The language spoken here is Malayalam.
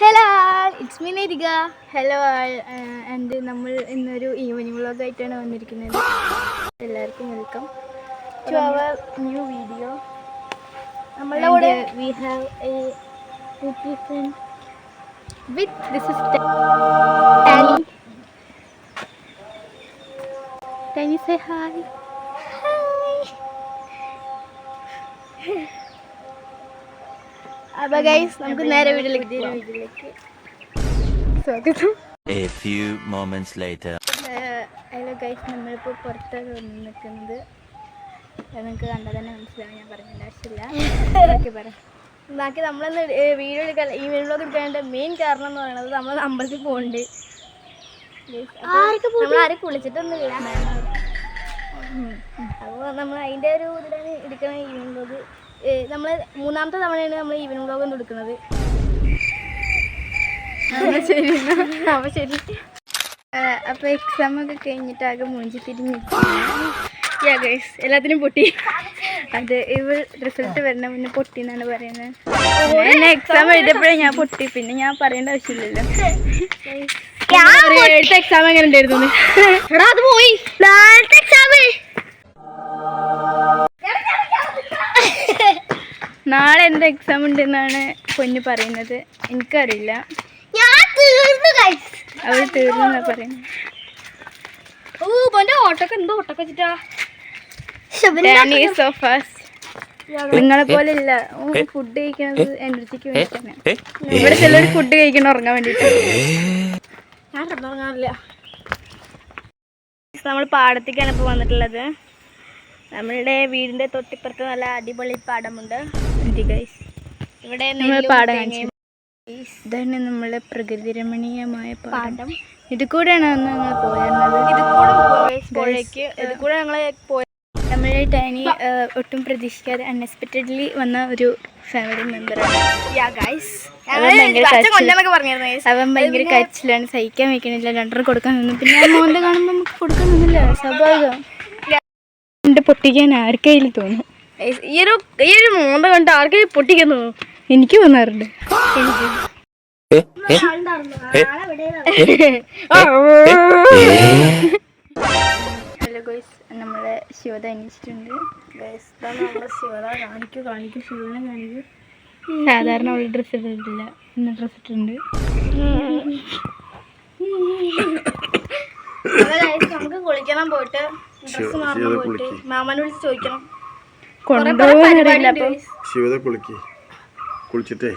Hello it's me Nirika. Hello and നമ്മൾ ഇന്നൊരു ഈവനിങ് വ്ളോഗായിട്ടാണ് വന്നിരിക്കുന്നത്. എല്ലാവർക്കും welcome to our new video. നമ്മളുടെ കൂടെ we have a friend with this is Tani. Tani say hi. അപ്പോൾ ഗൈസ് നമുക്ക് നേരെ വീട്ടിലേക്ക് സ്വാഗതം. A few moments later. Hello guys, നമ്മളിപ്പോൾ പുറത്താണ് വന്ന് നിൽക്കുന്നത്. നിങ്ങൾക്ക് കണ്ടാൽ തന്നെ മനസ്സിലാവും, ഞാൻ പറയേണ്ട ആവശ്യമില്ല. ബാക്കി നമ്മളിന്ന് വീഡിയോ എടുക്കാൻ ഈ വീഡിയോ എടുക്കാനുള്ള മെയിൻ കാരണം എന്ന് പറയുന്നത് നമ്മൾ അമ്പലത്തിൽ പോകുന്നുണ്ട്. നമ്മൾ ആരും കുളിച്ചിട്ടൊന്നുമില്ല. അപ്പോൾ നമ്മൾ അതിൻ്റെ ഒരു ഇതിലാണ് എടുക്കണ ഈവനിങ് വ്ളോഗ്. നമ്മൾ മൂന്നാമത്തെ തവണയാണ് നമ്മൾ ഈവനിങ് വ്ളോഗ് ഒന്ന് എടുക്കുന്നത്. ശരി അപ്പോൾ ശരി. അപ്പോൾ എക്സാം ഒക്കെ കഴിഞ്ഞിട്ടാകെ മൂഞ്ചി തിരിഞ്ഞ് ഗൈസ് എല്ലാത്തിനും പൊട്ടി. അത് ഇവൾ റിസൾട്ട് വരുന്ന മുന്നേ പൊട്ടി എന്നാണ് പറയുന്നത്. എന്നെ എക്സാം എഴുതിയപ്പോഴേ ഞാൻ പൊട്ടി, പിന്നെ ഞാൻ പറയേണ്ട ആവശ്യമില്ലല്ലോ. എക്സാം എങ്ങനെ ഉണ്ടായിരുന്നു? അത് പോയി നാളെ എന്ത് എക്സാം ഉണ്ടെന്നാണ് പൊന്നു പറയുന്നത്. എനിക്കറിയില്ല, അവൾ തീർന്നു പറയുന്നത്. ഓട്ടൊക്കെ എന്തോ ഓട്ടൊക്കെ വെച്ചിട്ടാ നിങ്ങളെ പോലെ ഇല്ല. ഫുഡ് കഴിക്കുന്നത് എനർജിക്ക് വേണ്ടിയിട്ടാണ്. ഇവിടെ ചിലർ ഫുഡ് കഴിക്കണം ഉറങ്ങാൻ വേണ്ടിയിട്ട്. ഞാൻ കിടന്നുറങ്ങാറില്ല. നമ്മൾ പാടത്തേക്കാണ് ഇപ്പോൾ വന്നിട്ടുള്ളത്. നമ്മളുടെ വീടിൻ്റെ തൊട്ടിപ്പുറത്ത് നല്ല അടിപൊളി പാടമുണ്ട്. ഇവിടെ പാടം ഇതാണ് നമ്മളെ പ്രകൃതി രമണീയമായ പാടം. ഇത് കൂടെയാണ് ഞങ്ങൾ പോയിരുന്നത്. ഇത് കൂടെ ഞങ്ങൾ പോയ നമ്മളെ ടാനി ഒട്ടും പ്രതീക്ഷിക്കാതെ അൺഎക്സ്പെക്റ്റഡ്ലി വന്ന ഒരു ഫാമിലി മെമ്പറാണ്. അവൻ ഭയങ്കര കരച്ചിലാണ്, സഹിക്കാൻ വയ്ക്കണില്ല. രണ്ടര കൊടുക്കാൻ നിന്നു. പിന്നെ ആ മോൻ്റെ കാണുമ്പോൾ നമുക്ക് കൊടുക്കാൻ നിന്നില്ല, സ്വാഭാവികം. കൊണ്ട് പൊട്ടിക്കാൻ ആർക്കെങ്കിലും തോന്നും. ഈ ഒരു മോന്ത കണ്ട് ആർക്കെങ്കിലും പൊട്ടിക്കാൻ തോന്നും. എനിക്ക് തോന്നാറുണ്ട്. ഹലോ ഗൈസ്, നമ്മളെ ശിവത അന്വേഷിച്ചിട്ടുണ്ട്. സാധാരണ അവൾ ഡ്രസ്സ് ഇട്ടിട്ടില്ല, ഇന്ന് ഡ്രസ്സ് ഇട്ടിട്ടുണ്ട്. നമുക്ക് കുളിക്കണം, പോയിട്ട് ഡ്രസ്സ് മാറാൻ പോയിട്ട് മാമനെ വിളിച്ച് ചോദിക്കണം. കൊണ്ടുപോകാൻ ശിവത കുളിച്ചിട്ടേ